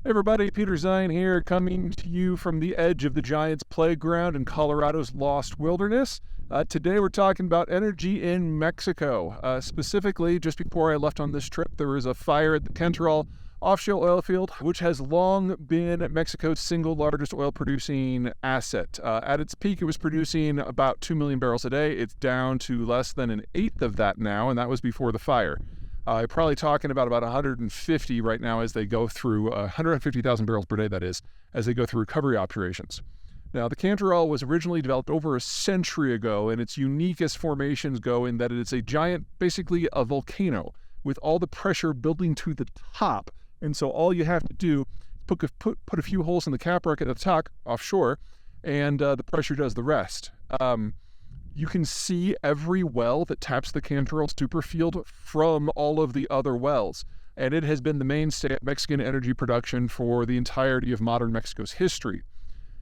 Hey everybody, Peter Zeihan here, coming to you from the edge of the Giants playground in Colorado's Lost Wilderness. Today we're talking about energy in Mexico. Specifically, just before I left on this trip, there was a fire at the Cantarell offshore oil field, which has long been Mexico's single largest oil producing asset. At its peak, it was producing about 2 million barrels a day. It's down to less than an eighth of that now, and that was before the fire. Probably talking about 150 right now as they go through 150,000 barrels per day, that is, as they go through recovery operations. Now, the Cantarell was originally developed over a century ago, and its uniquest formations go in that it is a giant, basically a volcano, with all the pressure building to the top. And so all you have to do is put a few holes in the caprock at the top offshore, and the pressure does the rest. You can see every well that taps the Cantarell superfield from all of the other wells, and it has been the mainstay of Mexican energy production for the entirety of modern Mexico's history.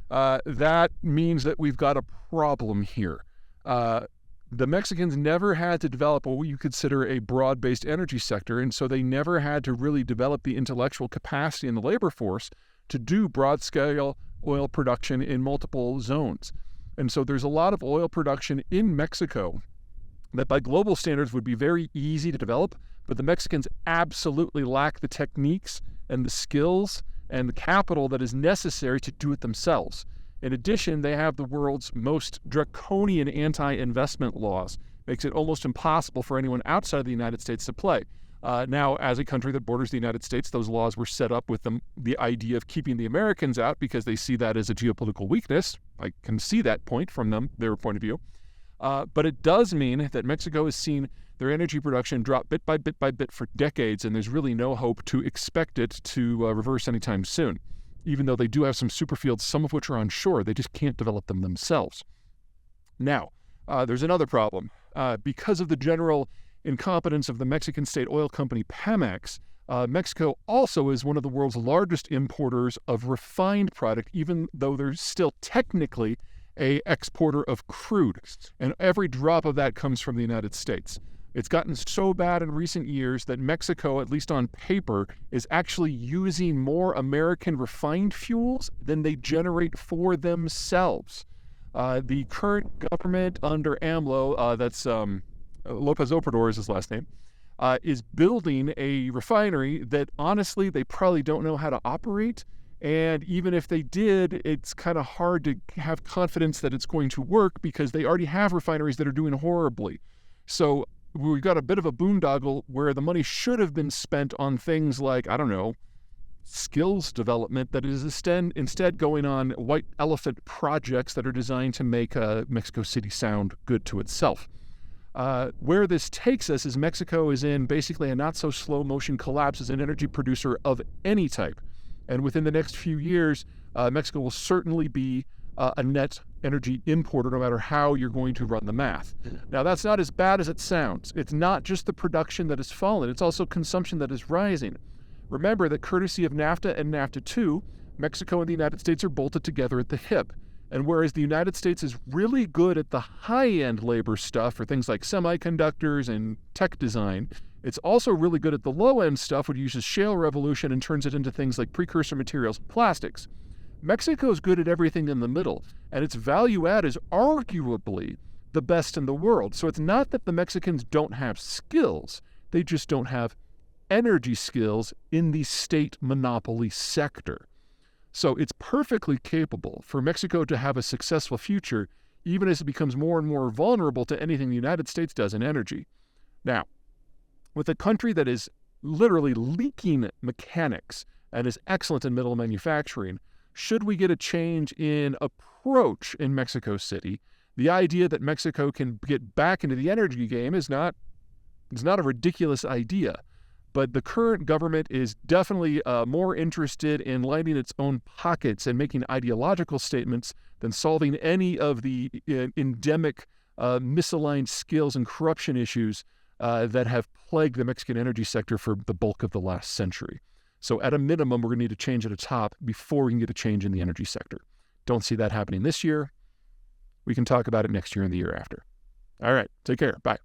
That means that we've got a problem here. The Mexicans never had to develop what you consider a broad-based energy sector, and so they never had to really develop the intellectual capacity in the labor force to do broad-scale oil production in multiple zones. And so there's a lot of oil production in Mexico that by global standards would be very easy to develop, but the Mexicans absolutely lack the techniques and the skills and the capital that is necessary to do it themselves. In addition, they have the world's most draconian anti-investment laws. Makes it almost impossible for anyone outside the United States to play. Now, as a country that borders the United States, those laws were set up with the idea of keeping the Americans out because they see that as a geopolitical weakness. I can see that point from their point of view. But it does mean that Mexico has seen their energy production drop bit by bit for decades, and there's really no hope to expect it to reverse anytime soon. Even though they do have some superfields, some of which are onshore, they just can't develop them themselves. Now, there's another problem. Because of the general incompetence of the Mexican state oil company Pemex, Mexico also is one of the world's largest importers of refined product, even though they're still technically an exporter of crude. And every drop of that comes from the United States. It's gotten so bad in recent years that Mexico, at least on paper, is actually using more American refined fuels than they generate for themselves. The current government under AMLO, that's Lopez Obrador is his last name, is building a refinery that honestly they probably don't know how to operate. And even if they did, it's kind of hard to have confidence that it's going to work because they already have refineries that are doing horribly. So we've got a bit of a boondoggle where the money should have been spent on things like, I don't know, skills development that is instead going on white elephant projects that are designed to make Mexico City sound good to itself. Where this takes us is Mexico is in basically a not-so-slow motion collapse as an energy producer of any type. And within the next few years, Mexico will certainly be a net energy importer, no matter how you're going to run the math. Now, that's not as bad as it sounds. It's not just the production that has fallen. It's also consumption that is rising. Remember that courtesy of NAFTA and NAFTA 2, Mexico and the United States are bolted together at the hip. And whereas the United States is really good at the high-end labor stuff for things like semiconductors and tech design, it's also really good at the low-end stuff, which uses shale revolution and turns it into things like precursor materials and plastics. Mexico's good at everything in the middle, and its value add is arguably the best in the world. So it's not that the Mexicans don't have skills, they just don't have energy skills in the state monopoly sector. So it's perfectly capable for Mexico to have a successful future, even as it becomes more and more vulnerable to anything the United States does in energy. Now, with a country that is literally leaking mechanics and is excellent in metal manufacturing, should we get a change in approach in Mexico City, the idea that Mexico can get back into the energy game is not a ridiculous idea. But the current government is definitely more interested in lining its own pockets and making ideological statements than solving any of the endemic misaligned skills and corruption issues that have plagued the Mexican energy sector for the bulk of the last century. So at a minimum, we're going to need a change at the top before we can get a change in the energy sector. Don't see that happening this year. We can talk about it next year and the year after. All right, take care. Bye.